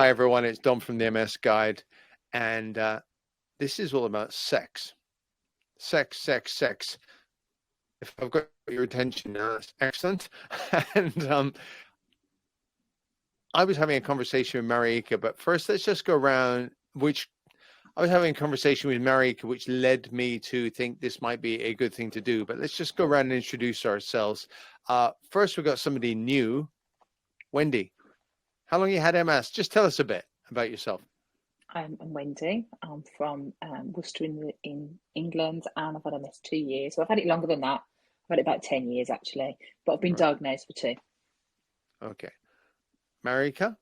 Hi everyone, it's Dom from theMSguide, and this is all about sex. Sex. If I've got your attention now, that's excellent. And I was having a conversation with Marieke, but first let's just go around, I was having a conversation with Marieke, which led me to think this might be a good thing to do, but let's just go around and introduce ourselves. First, we've got somebody new. Wendy, how long you had MS? Just tell us a bit about yourself. I'm Wendy. I'm from Worcester in England, and I've had MS 2 years. So I've had it longer than that. I've had it about 10 years actually, but I've been diagnosed for 2. Okay. Marieke?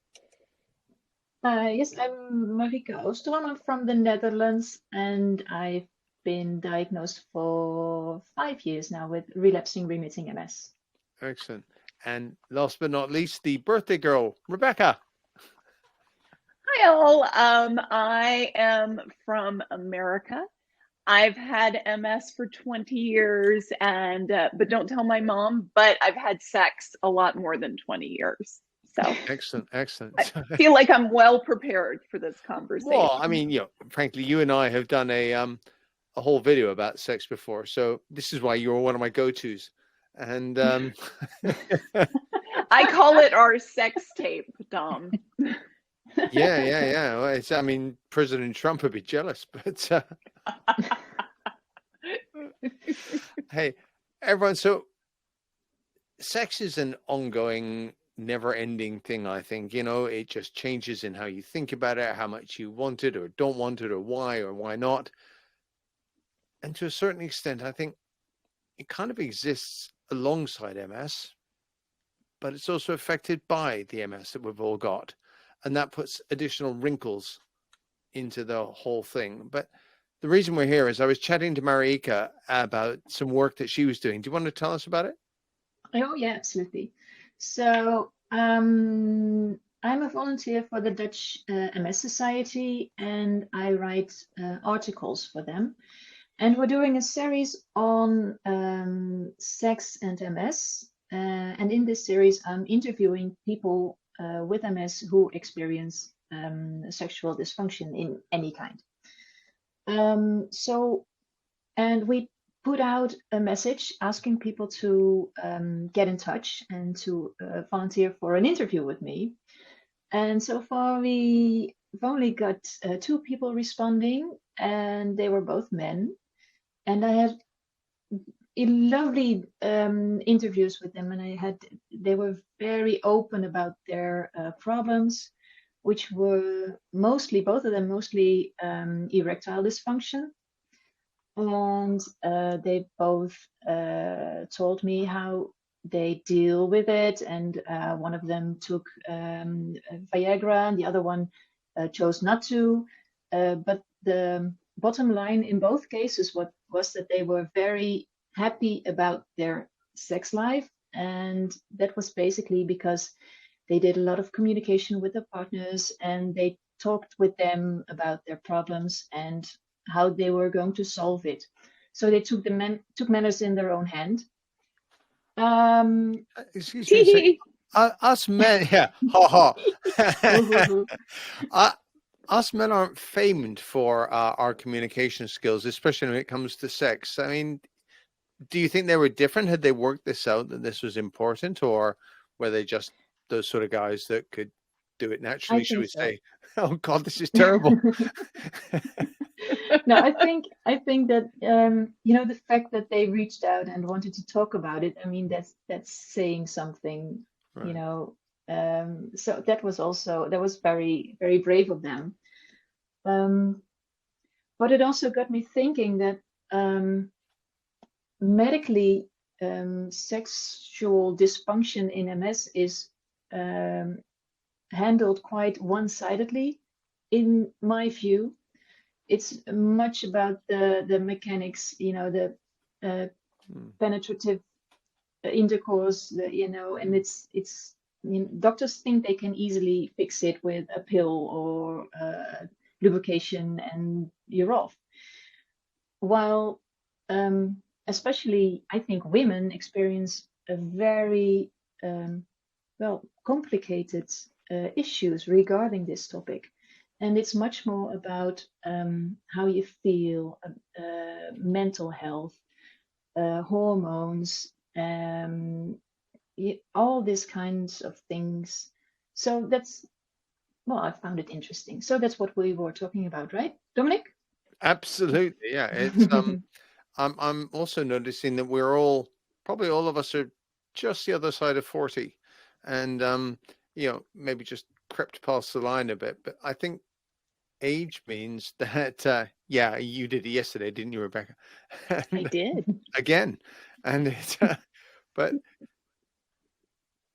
Yes, I'm Marieke Oosterom. I'm from the Netherlands, and I've been diagnosed for 5 years now with relapsing remitting MS. Excellent. And last but not least, the birthday girl, Rebecca. Hi all. I am from America. I've had MS for 20 years, and but don't tell my mom. But I've had sex a lot more than 20 years. So excellent. I feel like I'm well prepared for this conversation. Well, I mean, frankly, you and I have done a whole video about sex before, so this is why you're one of my go-tos. And I call it our sex tape, Dom. Yeah. Well, I mean, President Trump would be jealous, but hey, everyone. So, sex is an ongoing, never-ending thing. I think it just changes in how you think about it, how much you want it or don't want it, or why not. And to a certain extent, I think it kind of exists alongside MS, but it's also affected by the MS that we've all got. And that puts additional wrinkles into the whole thing. But the reason we're here is I was chatting to Marieke about some work that she was doing. Do you want to tell us about it? Oh, yeah, absolutely. So I'm a volunteer for the Dutch MS Society, and I write articles for them. And we're doing a series on sex and MS. And in this series, I'm interviewing people with MS who experience sexual dysfunction in any kind. And we put out a message asking people to get in touch and to volunteer for an interview with me. And so far, we've only got 2 people responding, and they were both men. And I had lovely interviews with them, and they were very open about their problems, which were both of them mostly erectile dysfunction. And they both told me how they deal with it, and one of them took Viagra, and the other one chose not to. But the bottom line in both cases was that they were very happy about their sex life, and that was basically because they did a lot of communication with their partners, and they talked with them about their problems and how they were going to solve it. So they took matters in their own hand. Excuse me. Us men, yeah, us men aren't famed for our communication skills, especially when it comes to sex. I mean, do you think they were different? Had they worked this out, that this was important, or were they just those sort of guys that could do it naturally, should we say? Oh God, this is terrible. No, I think that the fact that they reached out and wanted to talk about it, I mean, that's saying something, right. So that was very, very brave of them. But it also got me thinking that medically, sexual dysfunction in MS is handled quite one-sidedly, in my view. It's much about the mechanics, the penetrative intercourse, and it's doctors think they can easily fix it with a pill or lubrication and you're off. While especially I think women experience a very complicated issues regarding this topic. And it's much more about how you feel, mental health, hormones, all these kinds of things. So that's, well, I found it interesting. So that's what we were talking about, right, Dominic? Absolutely, yeah. It's I'm also noticing that we're all, probably all of us are just the other side of 40, and maybe just crept past the line a bit. But I think age means that yeah, you did it yesterday, didn't you, Rebecca? I did. Again, and it's but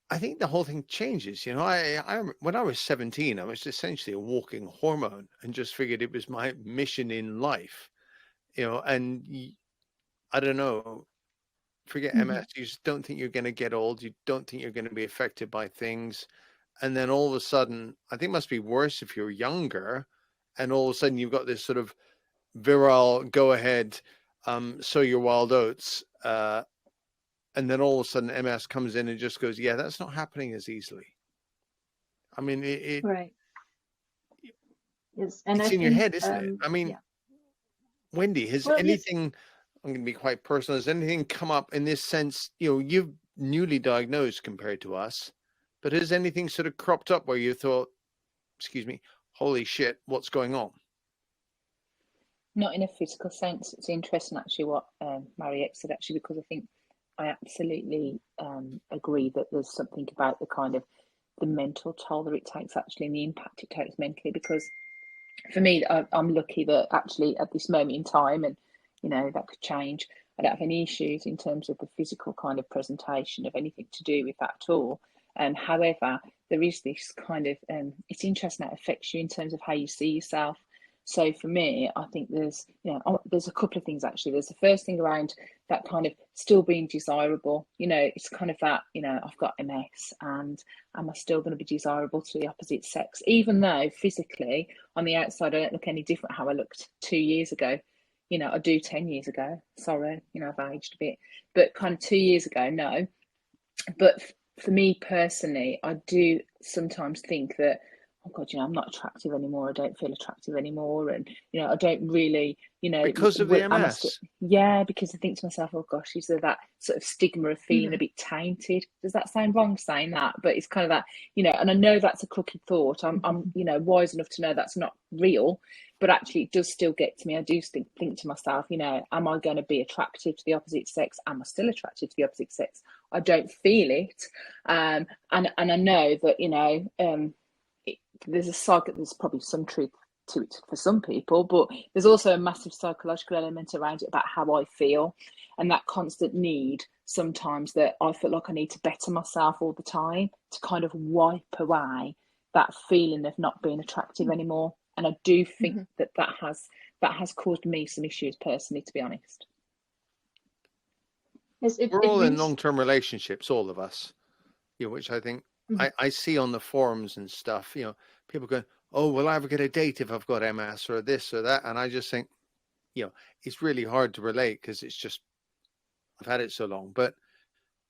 I think the whole thing changes. I when I was 17, I was essentially a walking hormone and just figured it was my mission in life. And I don't know, forget MS. You just don't think you're going to get old. You don't think you're going to be affected by things. And then all of a sudden, I think it must be worse if you're younger. And all of a sudden you've got this sort of virile, go ahead, sow your wild oats. And then all of a sudden MS comes in and just goes, yeah, that's not happening as easily. I mean, right. Yes, and it's I in your think, head, isn't it? I mean, yeah. Wendy, has anything, I'm going to be quite personal, has anything come up in this sense? You've newly diagnosed compared to us, but has anything sort of cropped up where you thought, excuse me, holy shit, what's going on? Not in a physical sense. It's interesting actually what Marieke said, actually, because I think I absolutely agree that there's something about the kind of the mental toll that it takes, actually, and the impact it takes mentally. Because for me, I'm lucky that actually at this moment in time, and that could change, I don't have any issues in terms of the physical kind of presentation of anything to do with that at all. However, there is this kind of it's interesting how it affects you in terms of how you see yourself. So for me, I think there's a couple of things, actually. There's the first thing around that kind of still being desirable. It's kind of that, I've got MS, and am I still going to be desirable to the opposite sex? Even though physically on the outside, I don't look any different how I looked 2 years ago. I do 10 years ago. Sorry, I've aged a bit, but kind of 2 years ago, no. But for me personally, I do sometimes think that, oh God, I'm not attractive anymore. I don't feel attractive anymore. And, I don't really, because of the MS. Yeah, because I think to myself, oh gosh, is there that sort of stigma of feeling a bit tainted? Does that sound wrong saying that? But it's kind of that, and I know that's a crooked thought. I'm wise enough to know that's not real, but actually it does still get to me. I do think to myself, am I going to be attracted to the opposite sex? Am I still attracted to the opposite sex? I don't feel it. And I know that, there's probably some truth to it for some people, but there's also a massive psychological element around it about how I feel, and that constant need sometimes that I feel like I need to better myself all the time to kind of wipe away that feeling of not being attractive anymore. And I do think that has caused me some issues personally, to be honest. Yes, we're all in long-term relationships, all of us, which I think I see on the forums and stuff, people going, oh, will I ever get a date if I've got MS or this or that? And I just think, it's really hard to relate because it's just, I've had it so long. But,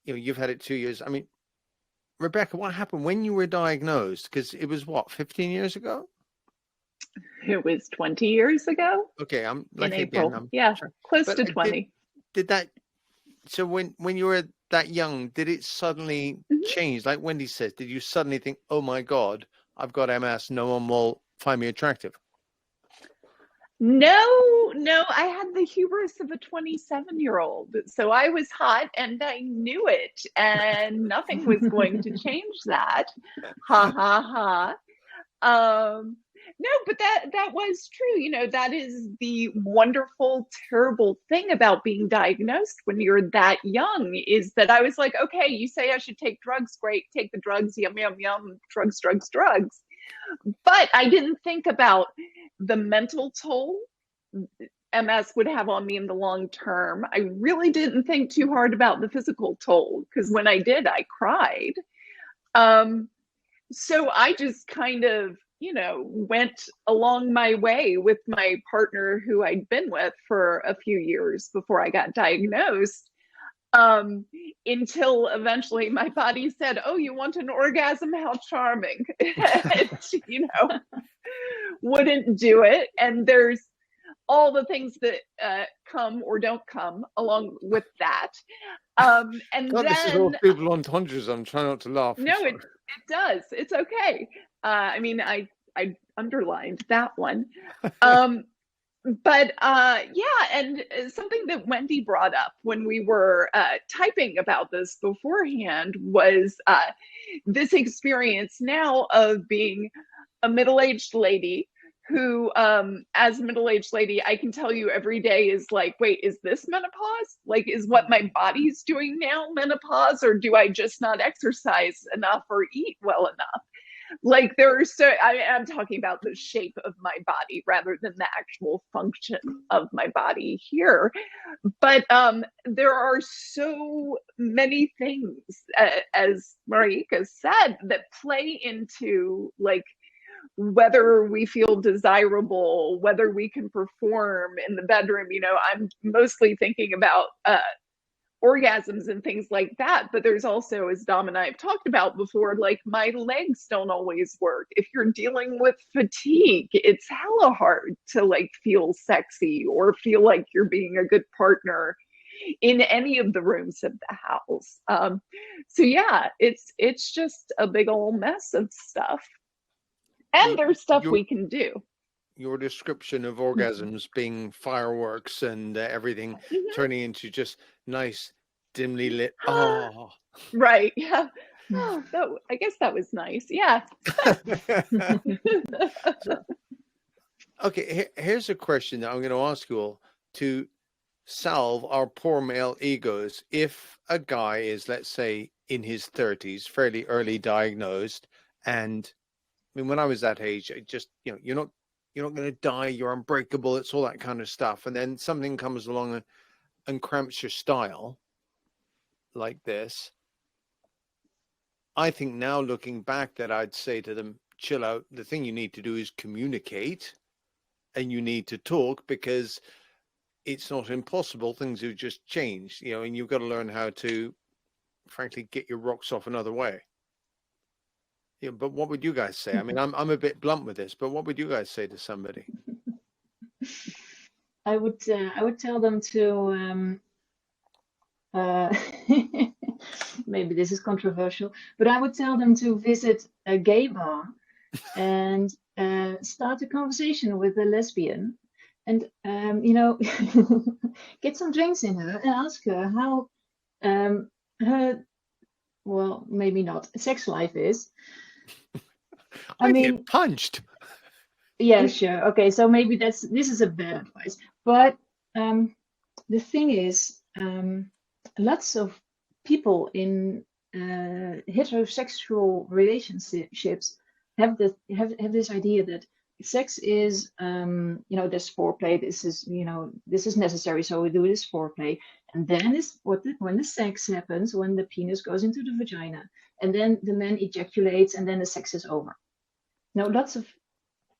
you've had it 2 years. I mean, Rebecca, what happened when you were diagnosed? Because it was 15 years ago? It was 20 years ago. Okay, I'm like, in April. Yeah, sure. Close to 20. Did that, so when you were that young, did it suddenly change? Like Wendy says, did you suddenly think, oh my God, I've got MS, no one will find me attractive? No, I had the hubris of a 27-year-old. So I was hot and I knew it, and nothing was going to change that. Ha ha ha. No, but that was true. That is the wonderful, terrible thing about being diagnosed when you're that young, is that I was like, okay, you say I should take drugs, great, take the drugs, yum, yum, yum, drugs. But I didn't think about the mental toll MS would have on me in the long term. I really didn't think too hard about the physical toll, because when I did, I cried. So I just kind of, went along my way with my partner who I'd been with for a few years before I got diagnosed. until eventually my body said, "Oh, you want an orgasm? How charming!" And, wouldn't do it. And there's all the things that come or don't come along with that. And God, then this is all double entendres. I'm trying not to laugh. no, it does. It's okay. I mean, I underlined that one. But yeah, and something that Wendy brought up when we were typing about this beforehand was this experience now of being a middle-aged lady who, as a middle-aged lady, I can tell you every day is like, wait, is this menopause? Like, is what my body's doing now menopause, or do I just not exercise enough or eat well enough? Like, I'm talking about the shape of my body rather than the actual function of my body here. But there are so many things, as Marieke said, that play into, like, whether we feel desirable, whether we can perform in the bedroom. I'm mostly thinking about orgasms and things like that, but there's also, as Dom and I have talked about before, like, my legs don't always work. If you're dealing with fatigue, it's hella hard to, like, feel sexy or feel like you're being a good partner in any of the rooms of the house. So yeah, it's just a big old mess of stuff. And there's stuff we can do. Your description of orgasms being fireworks and everything turning into just nice, dimly lit. Oh, right. Yeah. Oh, I guess that was nice. Yeah. Okay. Here's a question that I'm going to ask you all to salve our poor male egos. If a guy is, let's say, in his 30s, fairly early diagnosed, and I mean, when I was that age, I just, you're not going to die, you're unbreakable, it's all that kind of stuff. And then something comes along and cramps your style like this. I think now, looking back, that I'd say to them, chill out. The thing you need to do is communicate, and you need to talk, because it's not impossible. Things have just changed, and you've got to learn how to, frankly, get your rocks off another way. Yeah, but what would you guys say? I mean, I'm a bit blunt with this, but what would you guys say to somebody? I would tell them to maybe this is controversial, but I would tell them to visit a gay bar and start a conversation with a lesbian, and get some drinks in her and ask her how her, well, maybe not, sex life is. I mean, get punched. Yeah, sure. Okay, so maybe this is a bad advice, but the thing is, lots of people in heterosexual relationships have this idea that sex is, there's foreplay. This is necessary, so we do this foreplay, and then is when the sex happens, when the penis goes into the vagina, and then the man ejaculates, and then the sex is over. Now, lots of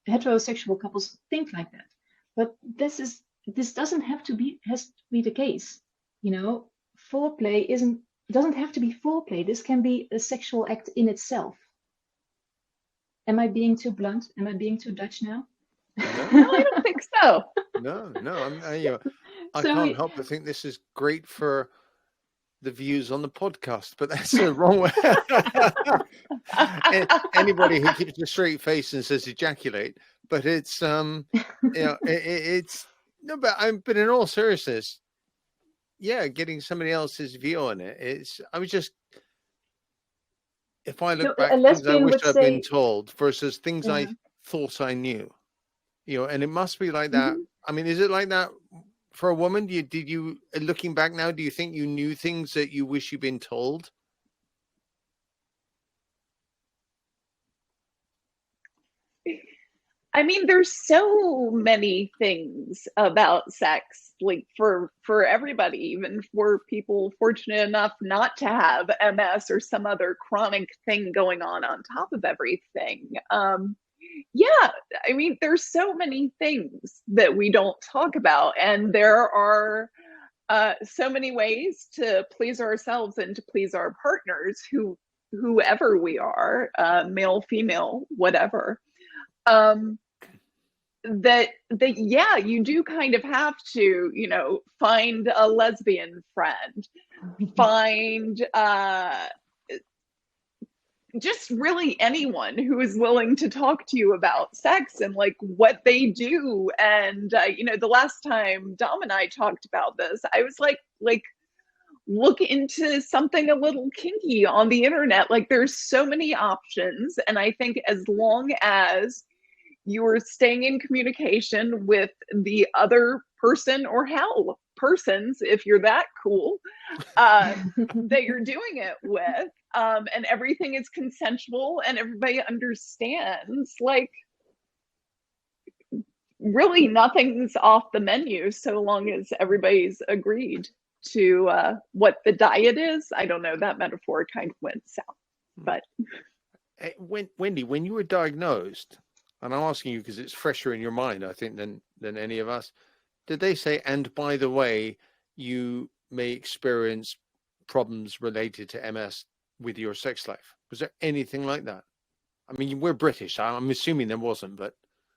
heterosexual couples think like that, but this doesn't have to be the case. Foreplay doesn't have to be foreplay. This can be a sexual act in itself. Am I being too blunt? Am I being too Dutch now? No, I don't think so. No, I can't help but think this is great for the views on the podcast, but that's the wrong way. Anybody who keeps a straight face and says ejaculate, but it's it's no, but in all seriousness, yeah, getting somebody else's view on it. If I look back, things I wish I'd been told versus things I thought I knew, and it must be like that. I mean, is it like that for a woman? Did you, looking back now, do you think you knew things that you wish you'd been told? I mean, there's so many things about sex, like for everybody, even for people fortunate enough not to have MS or some other chronic thing going on top of everything. Yeah, I mean, there's so many things that we don't talk about, and there are so many ways to please ourselves and to please our partners, whoever we are, male, female, whatever. That yeah, you do kind of have to, you know, find a lesbian friend, find just really anyone who is willing to talk to you about sex and like what they do. And you know, the last time Dom and I talked about this, I was like look into something a little kinky on the internet. Like there's so many options, and I think as long as you're staying in communication with the other person, or hell, persons, if you're that cool, that you're doing it with, and everything is consensual and everybody understands, like really nothing's off the menu so long as everybody's agreed to what the diet is. I don't know, that metaphor kind of went south, but. Hey, Wendy, when you were diagnosed, and I'm asking you because it's fresher in your mind, I think, than any of us, did they say, and by the way, you may experience problems related to MS with your sex life? Was there anything like that? I mean, we're British, so I'm assuming there wasn't, but.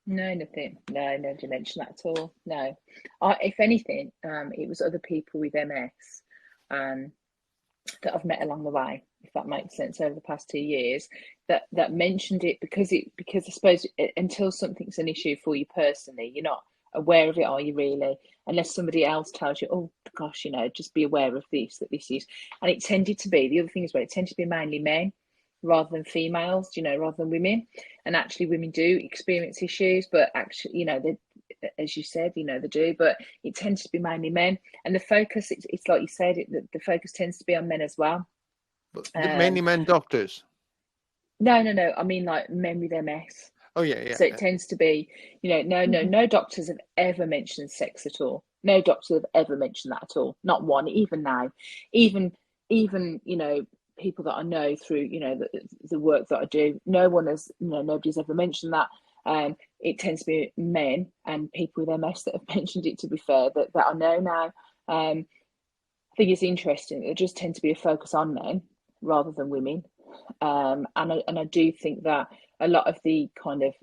No, nothing. No, nobody mentioned that at all. No. If anything, it was other people with MS that I've met along the way, if that makes sense, over the past 2 years, that mentioned it because I suppose until something's an issue for you personally, you're not aware of it, are you really? Unless somebody else tells you, oh gosh, you know, just be aware of this, that this is. And it tended to be, the other thing is, well, it tended to be mainly men rather than females, you know, rather than women. And actually women do experience issues, but actually, you know, they, as you said, you know, they do, but it tends to be mainly men. And the focus, it's like you said, the focus tends to be on men as well. But mainly men doctors? No. I mean, like men with MS. Oh, yeah. So it tends to be, you know, no doctors have ever mentioned sex at all. No doctors have ever mentioned that at all. Not one, even now. Even you know, people that I know through, you know, the work that I do, no one has, you know, nobody's ever mentioned that. It tends to be men and people with MS that have mentioned it, to be fair, that I know now. I think it's interesting. It just tends to be a focus on men rather than women. And I do think that a lot of the kind of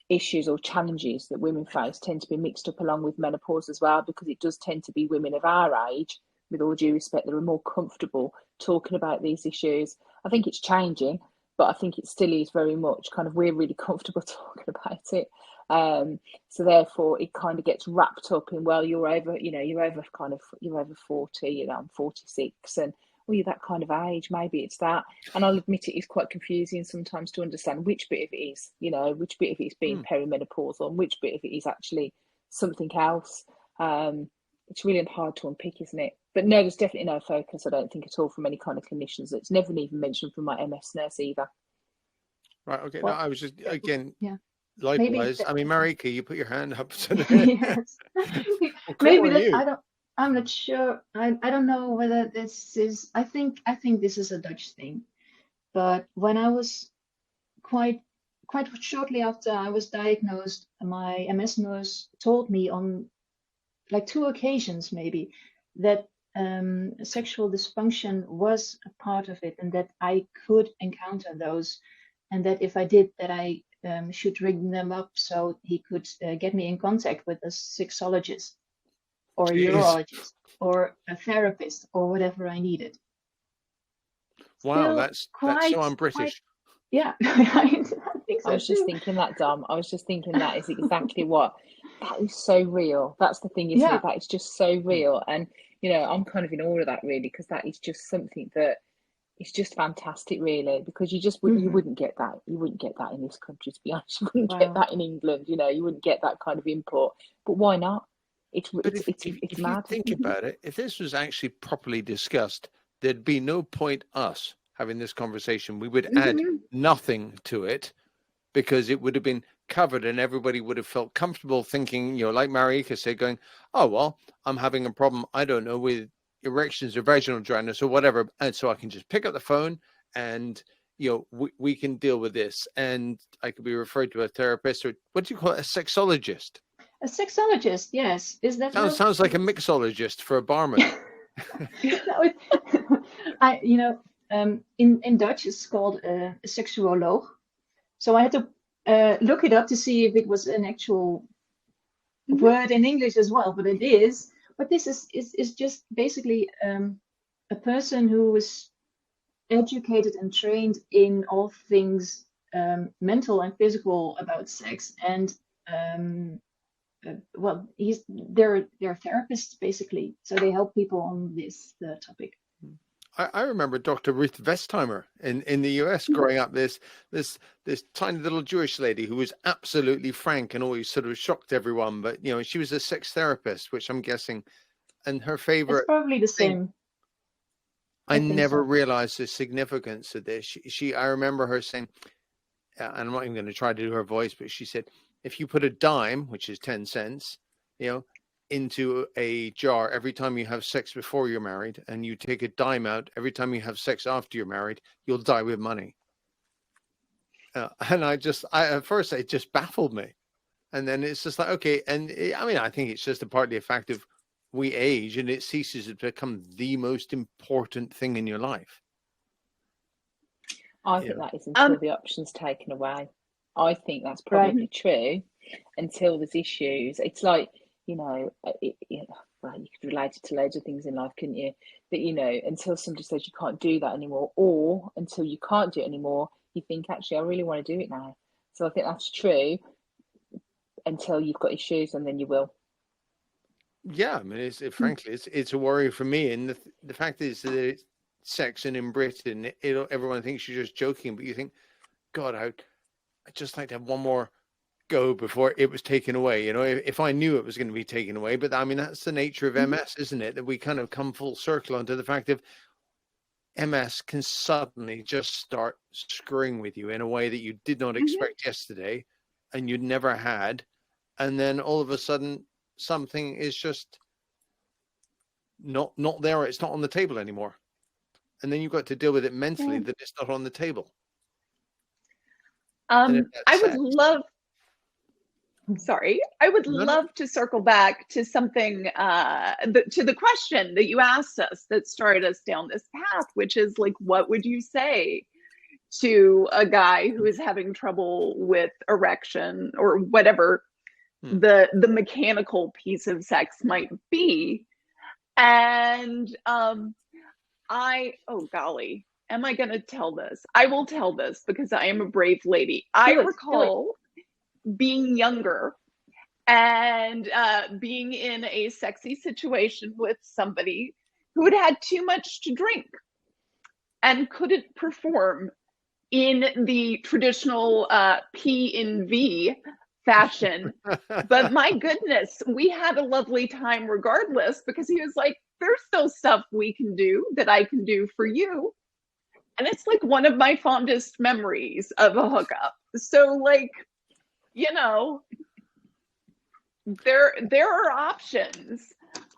issues or challenges that women face tend to be mixed up along with menopause as well, because it does tend to be women of our age, with all due respect, that are more comfortable talking about these issues. I think it's changing, but I think it still is very much kind of, we're really comfortable talking about it. So therefore it kind of gets wrapped up in, well, you're over 40, you know, I'm 46, and well, you're that kind of age, maybe it's that. And I'll admit it is quite confusing sometimes to understand which bit of it is, you know, which bit of it is being perimenopausal and which bit of it is actually something else. It's really hard to unpick, isn't it? But no, there's definitely no focus, I don't think, at all from any kind of clinicians. It's never even mentioned from my MS nurse either. Right, okay. Well, no, I was just, again, yeah. likewise. I mean, Marieke, you put your hand up. Yes. Maybe that, I'm not sure. I don't know whether this is, I think this is a Dutch thing. But when I was quite shortly after I was diagnosed, my MS nurse told me on like 2 occasions maybe that sexual dysfunction was a part of it, and that I could encounter those, and that if I did, that I should ring them up so he could get me in contact with a sexologist or a urologist or a therapist or whatever I needed. Wow, that's so un-British. Yeah, I think so. I was just thinking that, Dom. I was just thinking that is exactly what. That is so real. That's the thing, isn't it? That is just so real. And, you know, I'm kind of in awe of that, really, because that is just something that is just fantastic, really, because you just you wouldn't get that. You wouldn't get that in this country, to be honest. You wouldn't get that in England, you know, you wouldn't get that kind of input. But why not? It's mad. You think about it, if this was actually properly discussed, there'd be no point us having this conversation. We would add nothing to it, because it would have been covered and everybody would have felt comfortable thinking, you know, like Marieke said, going, oh, well, I'm having a problem, I don't know, with erections or vaginal dryness or whatever. And so I can just pick up the phone and, you know, we can deal with this. And I could be referred to a therapist, or what do you call it? A sexologist. A sexologist, yes. Is that Sounds like a mixologist for a barman. No, in Dutch it's called a seksuoloog. So I had to look it up to see if it was an actual word in English as well, but it is. But this is just basically a person who is educated and trained in all things mental and physical about sex, and well, they're therapists basically, so they help people on this topic. I remember Dr. Ruth Westheimer in the US growing up, this tiny little Jewish lady who was absolutely frank and always sort of shocked everyone. But, you know, she was a sex therapist, which I'm guessing, and her favorite. It's probably the same. I never realized the significance of this. I remember her saying, and I'm not even going to try to do her voice, but she said, if you put a dime, which is 10 cents, you know, into a jar every time you have sex before you're married, and you take a dime out every time you have sex after you're married, you'll die with money. And at first it just baffled me. And then it's just like, okay. And I mean, I think it's just partly a fact of we age and it ceases to become the most important thing in your life. I think that is until the option's taken away. I think that's probably true until there's issues. It's like, well, you could relate it to loads of things in life, couldn't you? But, until somebody says you can't do that anymore, or until you can't do it anymore, you think, actually, I really want to do it now. So I think that's true until you've got issues, and then you will. Yeah, I mean, frankly, it's a worry for me. And the fact is that it's sex, and in Britain, everyone thinks you're just joking, but you think, God, I'd just like to have one more go before it was taken away. If I knew it was going to be taken away. But I mean, that's the nature of MS, isn't it? That we kind of come full circle onto the fact of MS can suddenly just start screwing with you in a way that you did not expect yesterday, and you'd never had. And then all of a sudden, something is just not there. It's not on the table anymore. And then you've got to deal with it mentally that it's not on the table. I would love to circle back to something, to the question that you asked us that started us down this path, which is like, what would you say to a guy who is having trouble with erection or whatever the mechanical piece of sex might be? And oh golly, am I going to tell this? I will tell this because I am a brave lady. I recall being younger and being in a sexy situation with somebody who had had too much to drink and couldn't perform in the traditional P&V fashion. But my goodness, we had a lovely time regardless, because he was like, there's still stuff we can do that I can do for you. And it's like one of my fondest memories of a hookup. So like, there are options.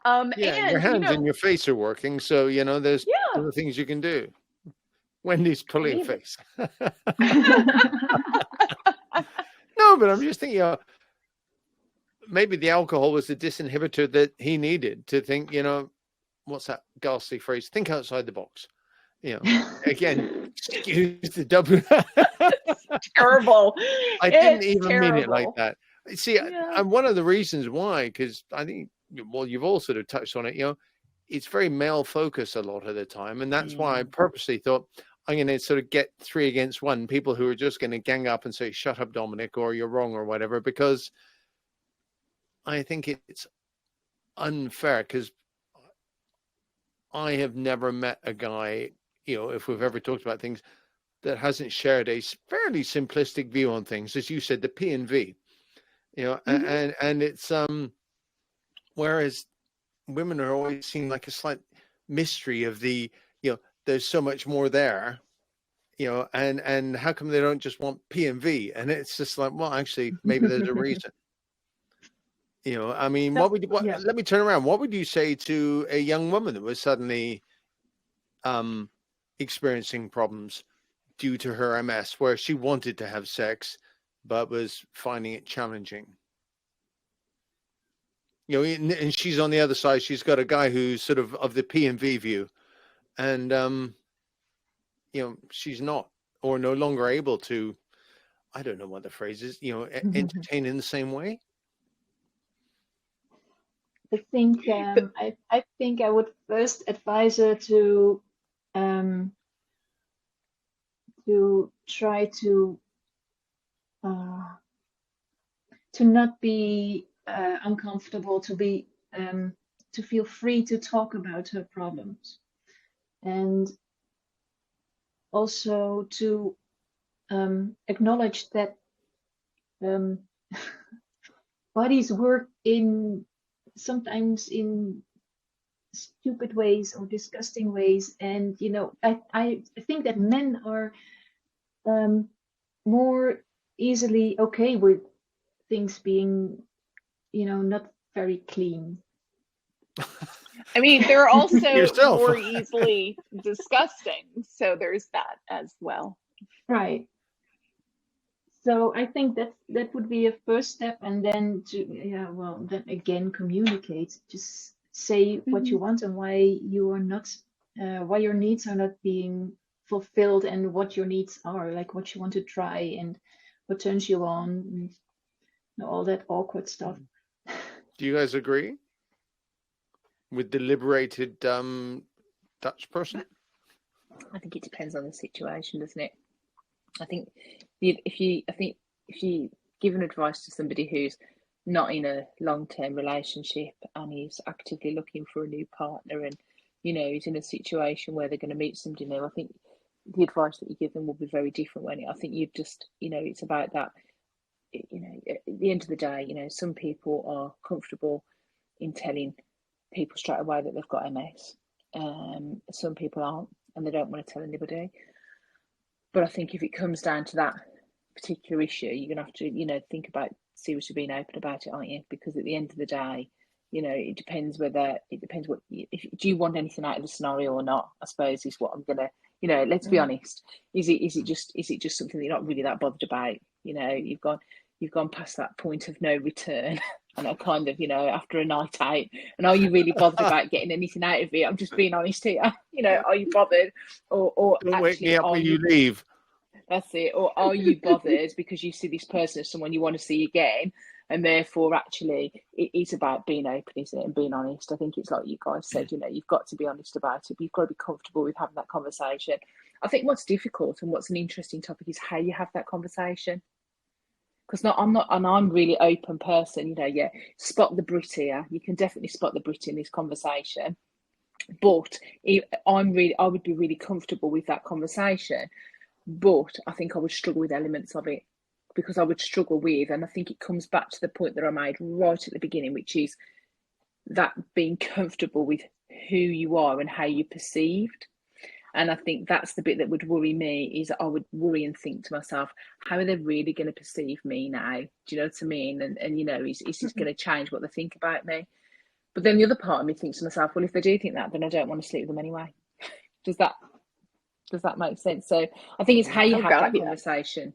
And your hands and your face are working, so there's other things you can do. Wendy's pulling face. No, but I'm just thinking, maybe the alcohol was the disinhibitor that he needed to think, what's that ghastly phrase? Think outside the box. Again, excuse the double. It's terrible. I didn't even mean it like that. See, and one of the reasons why, because I think, well, you've all sort of touched on it, it's very male focused a lot of the time. And that's why I purposely thought I'm going to sort of get 3 against 1 people who are just going to gang up and say, shut up, Dominic, or you're wrong or whatever, because I think it's unfair, because I have never met a guy, if we've ever talked about things, that hasn't shared a fairly simplistic view on things. As you said, the P and V, and it's, whereas women are always seen like a slight mystery of the, there's so much more there, and how come they don't just want P and V? And it's just like, well, actually, maybe there's a reason. I mean, let me turn around. What would you say to a young woman that was suddenly experiencing problems due to her MS, where she wanted to have sex, but was finding it challenging? You know, and she's on the other side. She's got a guy who's sort of the P and V view, and you know, she's not or no longer able to. I don't know what the phrase is. You know, entertain in the same way. I think I think I would first advise her to try to not be uncomfortable, to feel free to talk about her problems, and also to acknowledge that bodies work sometimes in stupid ways or disgusting ways, and you know, I think that men are more easily okay with things being, you know, not very clean. I mean, they're also Yourself. more easily disgusting, so there's that as well. Right. So I think that would be a first step, and then then again communicate. Just say what you want and why you are not, why your needs are not being fulfilled, and what your needs are, like what you want to try and what turns you on, and, you know, all that awkward stuff. Do you guys agree with the liberated Dutch person? I think it depends on the situation, doesn't it? I think if you give an advice to somebody who's not in a long-term relationship and is actively looking for a new partner, and you know, is in a situation where they're going to meet somebody new, I think the advice that you give them will be very different. I think you just, you know, it's about that. You know, at the end of the day, you know, some people are comfortable in telling people straight away that they've got MS. Some people aren't, and they don't want to tell anybody. But I think if it comes down to that particular issue, you're going to have to, you know, think about seriously being open about it, aren't you? Because at the end of the day, you know, it depends what, do you want anything out of the scenario or not, I suppose, is what I'm going to, you know, let's be honest. Is it just something that you're not really that bothered about? You know, you've gone past that point of no return. And I kind of, you know, after a night out, and are you really bothered about getting anything out of it? I'm just being honest here. You know, are you bothered? Or Don't actually, wake me up when you leave. That's it. Or are you bothered because you see this person as someone you want to see again? And therefore, actually, it is about being open, isn't it? And being honest. I think it's like you guys said, you know, you've got to be honest about it. But you've got to be comfortable with having that conversation. I think what's difficult and what's an interesting topic is how you have that conversation. Because I'm a really open person, you know, yeah, spot the Brit here. You can definitely spot the Brit in this conversation. But I would be really comfortable with that conversation. But I think I would struggle with elements of it, because I would struggle with, and I think it comes back to the point that I made right at the beginning, which is that being comfortable with who you are and how you're perceived. And I think that's the bit that would worry me, is I would worry and think to myself, how are they really going to perceive me now? Do you know what I mean? And you know, is this going to change what they think about me? But then the other part of me thinks to myself, well, if they do think that, then I don't want to sleep with them anyway. Does that make sense? So I think it's how you have that conversation.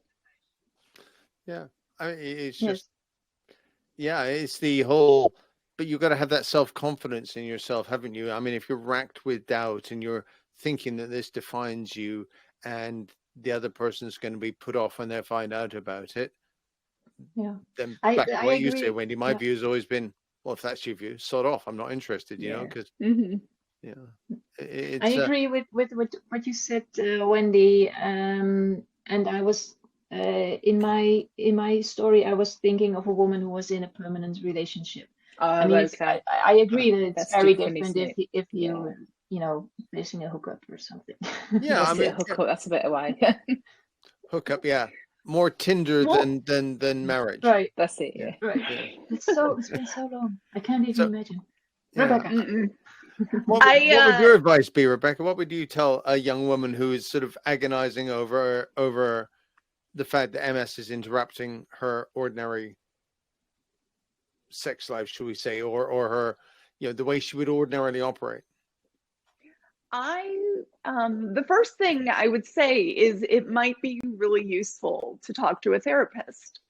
Yeah. I mean, it's just, yeah, it's the whole, but you've got to have that self-confidence in yourself, haven't you? I mean, if you're racked with doubt and you're thinking that this defines you and the other person's going to be put off when they find out about it, then back to what you say, Wendy, my view has always been, well, if that's your view, sod off. I'm not interested, you know, because I agree with what you said, Wendy. And I was in my story, I was thinking of a woman who was in a permanent relationship. I mean, I agree that it's very different if you you know, placing a hookup or something. Yeah, I mean, hookup, that's a bit away. Hookup, yeah. More Tinder than marriage. Right. That's it, yeah. Right. Yeah. It's been so long. I can't even imagine. Yeah. Rebecca. What would your advice be, Rebecca? What would you tell a young woman who is sort of agonizing over the fact that MS is interrupting her ordinary sex life, should we say, or her, you know, the way she would ordinarily operate? The first thing I would say is it might be really useful to talk to a therapist.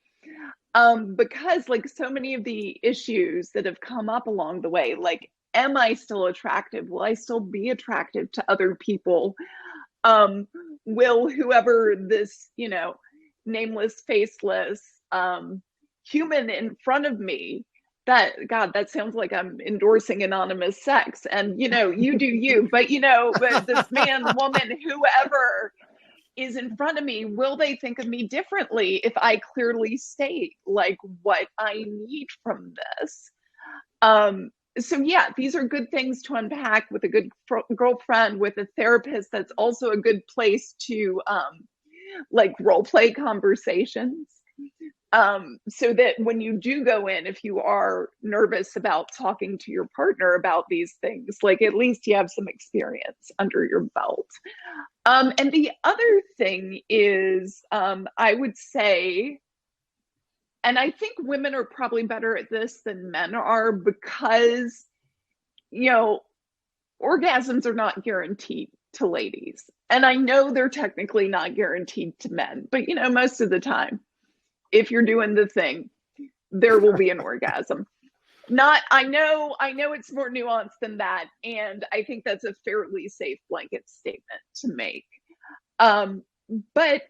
Because like so many of the issues that have come up along the way, like, am I still attractive? Will I still be attractive to other people? Will whoever this, nameless, faceless human in front of me, that sounds like I'm endorsing anonymous sex, and you do you, but but this man, woman, whoever is in front of me, will they think of me differently if I clearly state like what I need from this? So yeah, these are good things to unpack with a good girlfriend, with a therapist. That's also a good place to like role play conversations. So that when you do go in, if you are nervous about talking to your partner about these things, like at least you have some experience under your belt. And the other thing is, I would say, and I think women are probably better at this than men are, because, orgasms are not guaranteed to ladies. And I know they're technically not guaranteed to men, but, most of the time, if you're doing the thing, there will be an orgasm. I know it's more nuanced than that. And I think that's a fairly safe blanket statement to make. But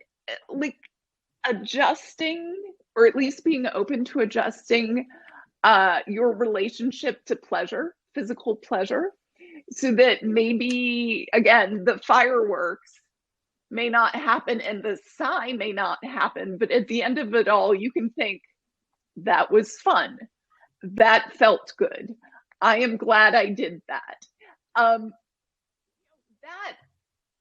like adjusting, or at least being open to adjusting your relationship to pleasure, physical pleasure, so that maybe, again, the fireworks may not happen and the sigh may not happen, but at the end of it all, you can think, that was fun. That felt good. I am glad I did that.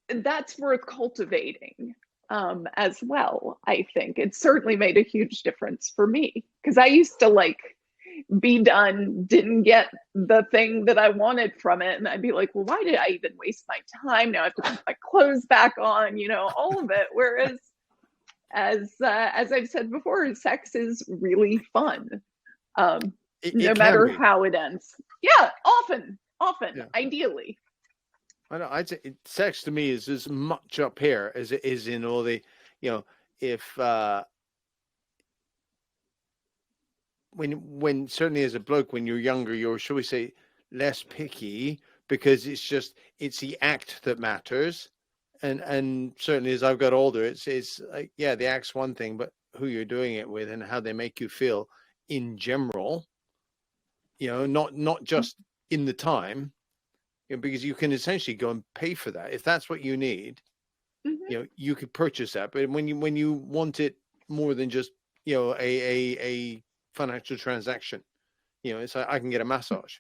That's worth cultivating as well. I think it certainly made a huge difference for me, because I used to like be done, didn't get the thing that I wanted from it, and I'd be like, well, why did I even waste my time? Now I have to put my clothes back on, all of it. Whereas, as I've said before, sex is really fun, no matter how it ends. Yeah, often, yeah. Ideally. I know. I'd say sex to me is as much up here as it is in all the, if when certainly as a bloke, when you're younger, you're, shall we say, less picky, because it's the act that matters, and certainly as I've got older, it's like, yeah, the act's one thing, but who you're doing it with and how they make you feel in general, not just in the time. Because you can essentially go and pay for that if that's what you need. Mm-hmm. You could purchase that, but when you want it more than just a financial transaction, it's like, I can get a massage,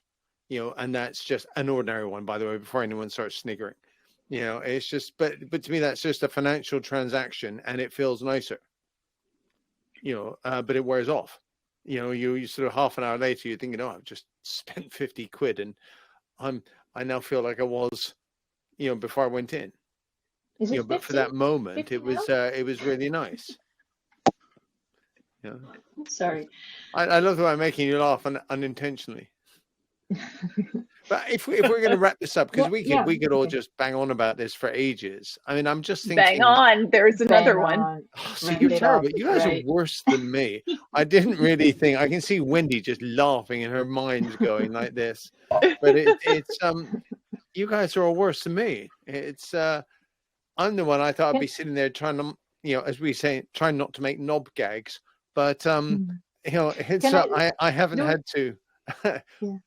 and that's just an ordinary one, by the way, before anyone starts sniggering. It's just, but to me that's just a financial transaction, and it feels nicer. But it wears off. You sort of half an hour later, you're thinking, oh, I've just spent 50 quid, and I now feel like I was, before I went in. Is it 50? But for that moment, it was really nice. Sorry. I love the way I'm making you laugh unintentionally. But if we're going to wrap this up, because we could all just bang on about this for ages. I mean, I'm just thinking. Bang on. There's another one. Oh, see, you're terrible. You guys are worse than me. I didn't really think. I can see Wendy just laughing and her mind's going like this. But it's you guys are all worse than me. It's I'm the one I thought I'd be sitting there trying to, as we say, trying not to make knob gags. But it's I haven't had to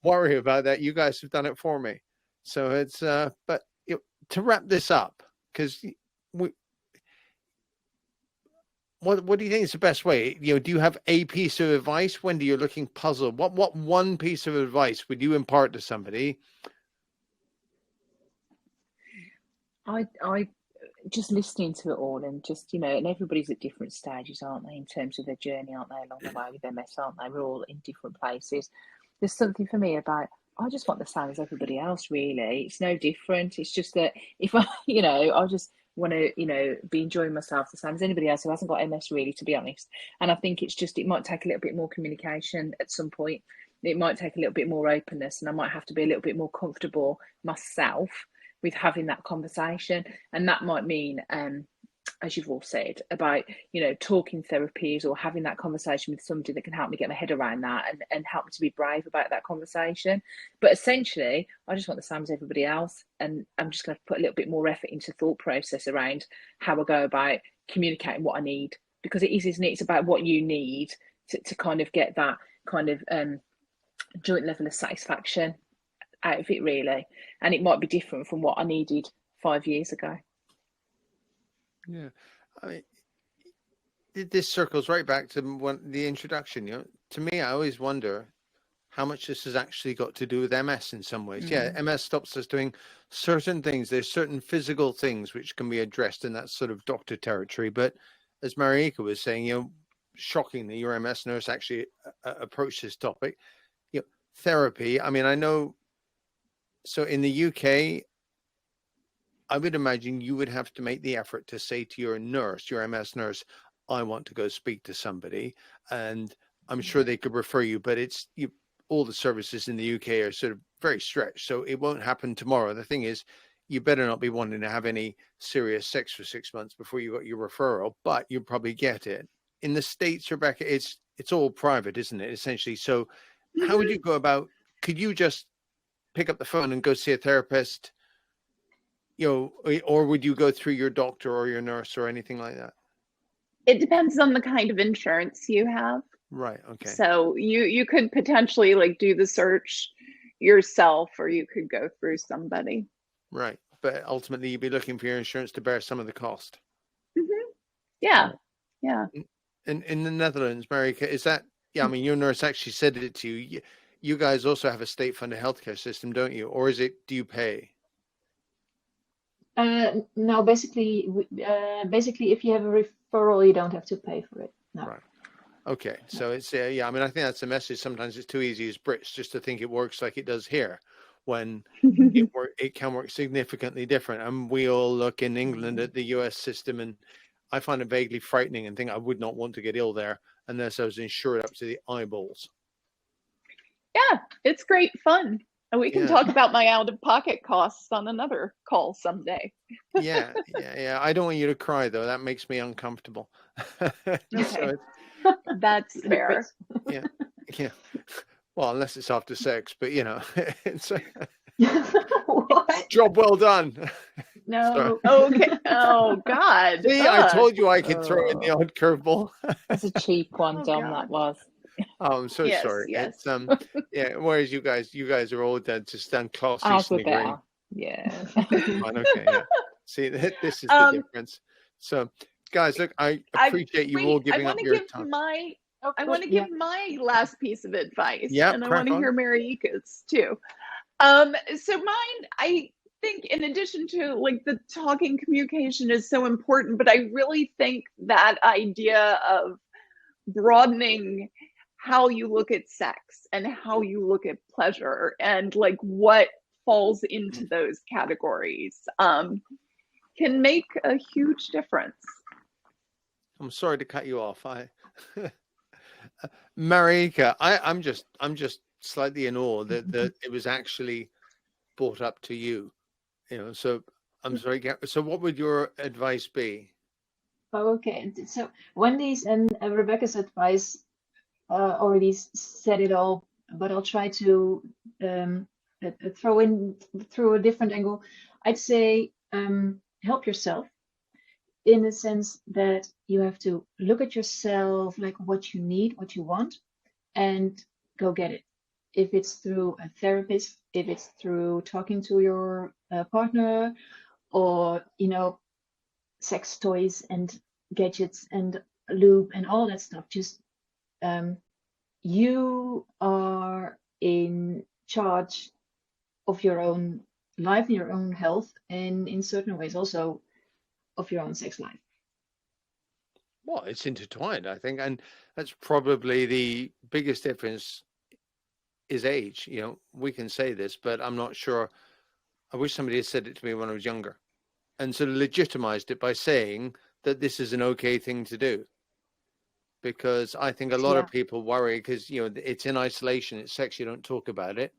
worry about that. You guys have done it for me. So it's but to wrap this up, because what do you think is the best way? Do you have a piece of advice, Wendy? You're looking puzzled. What one piece of advice would you impart to somebody? I just listening to it all, and just and everybody's at different stages, aren't they, in terms of their journey, aren't they, along the way with MS, aren't they? We're all in different places. There's something for me about, I just want the same as everybody else, really. It's no different. It's just that if I just want to be enjoying myself the same as anybody else who hasn't got MS, really, to be honest. And I think it's just, it might take a little bit more communication at some point. It might take a little bit more openness, and I might have to be a little bit more comfortable myself with having that conversation. And that might mean as you've all said, about, you know, talking therapies or having that conversation with somebody that can help me get my head around that and help me to be brave about that conversation. But essentially, I just want the same as everybody else. And I'm just going to put a little bit more effort into thought process around how I go about communicating what I need, because it is, isn't it? It's about what you need to kind of get that kind of joint level of satisfaction out of it, really. And it might be different from what I needed 5 years ago. Yeah, I mean, this circles right back to the introduction. You know, to me, I always wonder how much this has actually got to do with MS in some ways. Yeah, MS stops us doing certain things. There's certain physical things which can be addressed in that sort of doctor territory. But as Marieke was saying, you know, shockingly, your MS nurse actually approached this topic. You know, therapy. I mean, I know. So in the UK, I would imagine you would have to make the effort to say to your nurse, your MS nurse, I want to go speak to somebody. And I'm sure they could refer you, but all the services in the UK are sort of very stretched. So it won't happen tomorrow. The thing is, you better not be wanting to have any serious sex for 6 months before you got your referral, but you'll probably get it. In the States, Rebecca, it's all private, isn't it, essentially? So how would you go about, could you just pick up the phone and go see a therapist, you know, or would you go through your doctor or your nurse or anything like that? It depends on the kind of insurance you have. Right. Okay. So you could potentially like do the search yourself, or you could go through somebody. Right. But ultimately you'd be looking for your insurance to bear some of the cost. Yeah. Yeah. In the Netherlands, Marieke, is that, I mean, your nurse actually said it to you. You guys also have a state-funded healthcare system, don't you? Or is it, do you pay? No, basically, if you have a referral, you don't have to pay for it. No. Right. Okay. So it's, I mean, I think that's the message. Sometimes it's too easy as Brits just to think it works like it does here, when it can work significantly different. And we all look in England at the US system, and I find it vaguely frightening and think I would not want to get ill there unless I was insured up to the eyeballs. Yeah, it's great fun. And we can talk about my out-of-pocket costs on another call someday. Yeah. I don't want you to cry, though. That makes me uncomfortable. Okay. That's fair. Yeah. Well, unless it's after sex, but you know, it's What? job well done. No. Okay. Oh God. See, I told you I could throw in the odd curveball. That's a cheap one, Dom. God. That was. Oh, I'm so Yes, sorry. yes. It's whereas you guys are all dead to stand classy Ours were sniggering. better. Yeah. Fine, okay, yeah. See, this is the difference. So, guys, look, I appreciate you all giving up your time. I want to give my last piece of advice. Yeah, and I want to hear Marieka's too. So mine, I think, in addition to like the talking communication is so important, but I really think that idea of broadening how you look at sex and how you look at pleasure and like what falls into those categories can make a huge difference. I'm sorry to cut you off. Marieke, I'm just slightly in awe that it was actually brought up to you. You know, so I'm sorry. So what would your advice be? Okay, so Wendy's and Rebecca's advice already said it all, but I'll try to throw in through a different angle. I'd say help yourself, in the sense that you have to look at yourself, like what you need, what you want, and go get it. If it's through a therapist, if it's through talking to your partner, or, you know, sex toys and gadgets and lube and all that stuff, just you are in charge of your own life, your own health, and in certain ways also of your own sex life. Well, it's intertwined, I think, and that's probably the biggest difference is age. You know, we can say this, but I'm not sure. I wish somebody had said it to me when I was younger and sort of legitimized it by saying that this is an okay thing to do. Because I think a lot of people worry because, you know, it's in isolation, it's sex, you don't talk about it.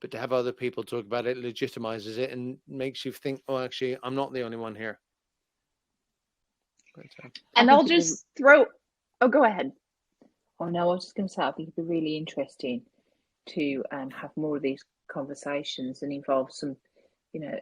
But to have other people talk about it legitimizes it and makes you think, oh, actually, I'm not the only one here. And I'll just throw. Oh, go ahead. Oh no, I was just going to say I think it'd be really interesting to have more of these conversations and involve some,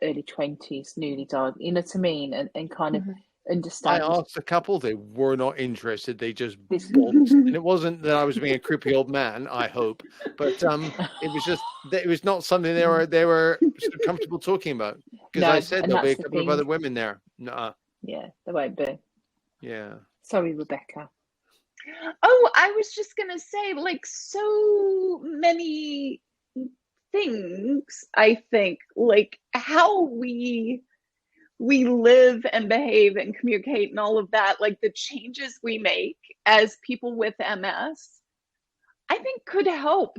early 20s, newly diagnosed, you know what I mean, and kind of understand. I asked a couple, they were not interested. They just balked. And it wasn't that I was being a creepy old man, I hope, but it was just that it was not something they were sort of comfortable talking about. Because I said there'll be a couple of other women there. Nuh-uh. Yeah, there won't be. Yeah. Sorry, Rebecca. Oh, I was just gonna say, like, so many things, I think, like how we live and behave and communicate and all of that, like the changes we make as people with MS, I think could help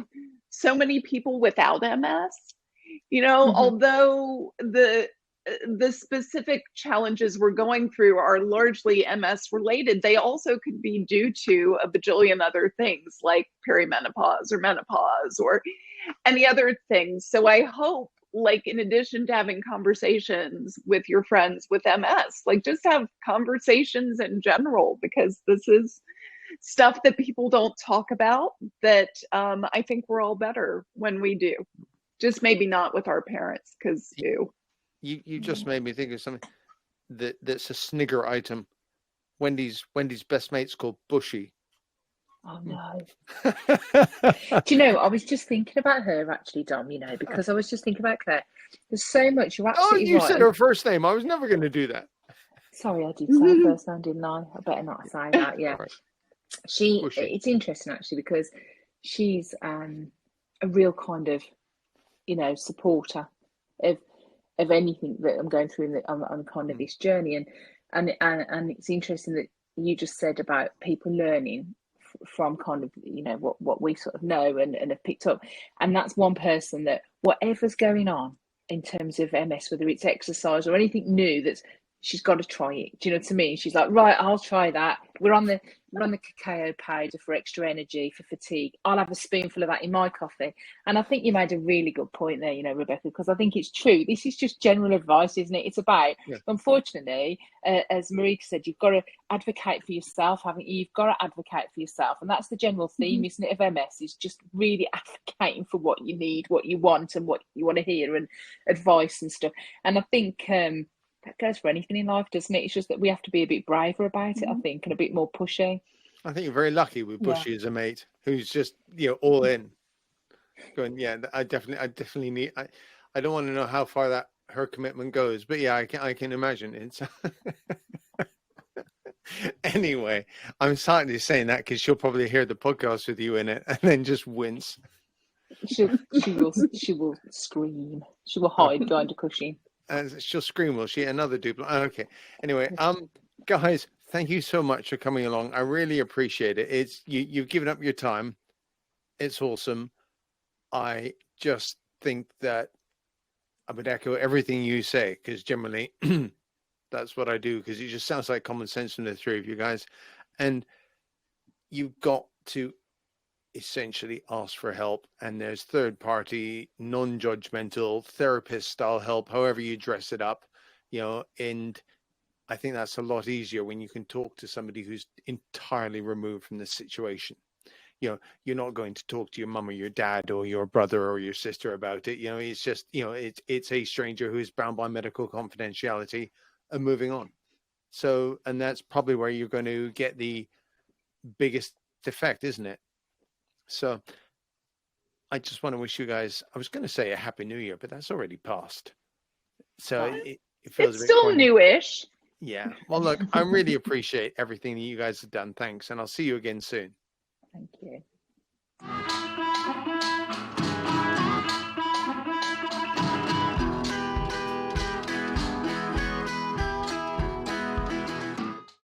so many people without MS. Although the specific challenges we're going through are largely MS related, they also could be due to a bajillion other things like perimenopause or menopause or any other things. So I hope, like, in addition to having conversations with your friends with MS, like, just have conversations in general, because this is stuff that people don't talk about that I think we're all better when we do. Just maybe not with our parents, because You just made me think of something that's a snigger item. Wendy's best mate's called Bushy. Oh no. Do you know, I was just thinking about her actually, Dom, because I was just thinking about Claire. There's so much, you're absolutely you right. said her first name. I was never going to do that. Sorry, I did say her first name, didn't I? I better not say that, yeah. Right. It's interesting actually, because she's a real kind of, supporter of anything that I'm going through on kind of this journey, and it's interesting that you just said about people learning from kind of what we sort of know and have picked up, and that's one person that whatever's going on in terms of MS, whether it's exercise or anything new, she's got to try it. Do you know what I mean? She's like, right, I'll try that. We're on the cacao powder for extra energy, for fatigue. I'll have a spoonful of that in my coffee. And I think you made a really good point there, Rebecca, because I think it's true. This is just general advice, isn't it? It's about, unfortunately, as Marieke said, you've got to advocate for yourself, haven't you? You've got to advocate for yourself. And that's the general theme, isn't it, of MS, is just really advocating for what you need, what you want, and what you want to hear, and advice and stuff. And I think that goes for anything in life, doesn't it? It's just that we have to be a bit braver about it, I think, and a bit more pushy. I think you're very lucky with Bushy as a mate, who's just all in. Going, I definitely need. I don't want to know how far that her commitment goes, but I can imagine it's. Anyway, I'm certainly saying that because she'll probably hear the podcast with you in it and then just wince. She will scream. She will hide behind a cushion. And she'll scream, will she? Another duplicate. Okay. Anyway, guys, thank you so much for coming along. I really appreciate it. It's you've given up your time. It's awesome. I just think that I would echo everything you say, because generally that's what I do, because it just sounds like common sense from the three of you guys. And you've got to essentially ask for help, and there's third-party, non-judgmental, therapist-style help, however you dress it up, and I think that's a lot easier when you can talk to somebody who's entirely removed from the situation. You're not going to talk to your mum or your dad or your brother or your sister about it. It's just, it's a stranger who's bound by medical confidentiality and moving on. So, and that's probably where you're going to get the biggest effect, isn't it? So I just want to wish you guys, I was going to say a happy new year, but that's already passed. So it feels it's still newish. Yeah. Well, look, I really appreciate everything that you guys have done. Thanks. And I'll see you again soon. Thank you.